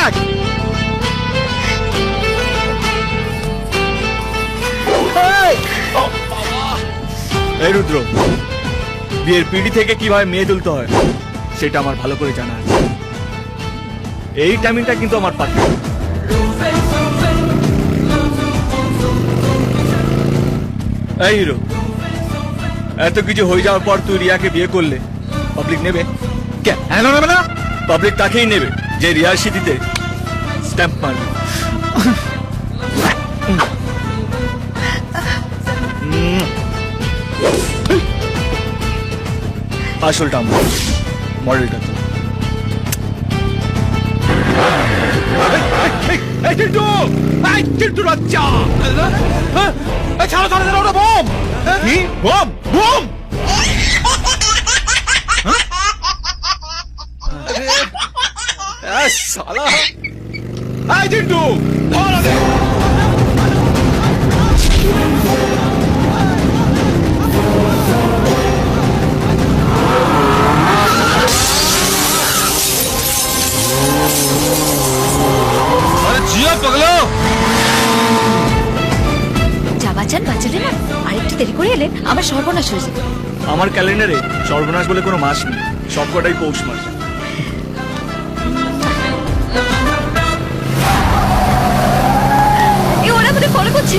কাট। এই রুদ্র, বিয়ের পিড়ি থেকে কিভাবে মেয়ে তুলতে হয় সেটা আমার ভালো করে জানা আছে। এই টাইমিংটা কিন্তু আমার পার্টি। এই হিরো, এত কিছু হয়ে যাওয়ার পর তুই রিয়াকে বিয়ে করলে পাবলিক নেবে? কেন নেবে না? পাবলিক তাকেই নেবে যে রিয়ার স্মৃতিতে স্ট্যাম্প মারবে। আসলটা আমার, মডেলটা তো। ওটা বোম। কি বম? বোম। শালা এই চিন্টু, ধর ওদের। আরে জিয়া পাগলা, যা বাঁচান বাঁচালেন না, আরেকটু দেরি করে এলেন আমার সর্বনাশ হয়ে যাবে। আমার ক্যালেন্ডারে সর্বনাশ বলে কোনো মাস নেই, সবকটাই পৌষ মাস। ওরা আমাদের ফলো করছে।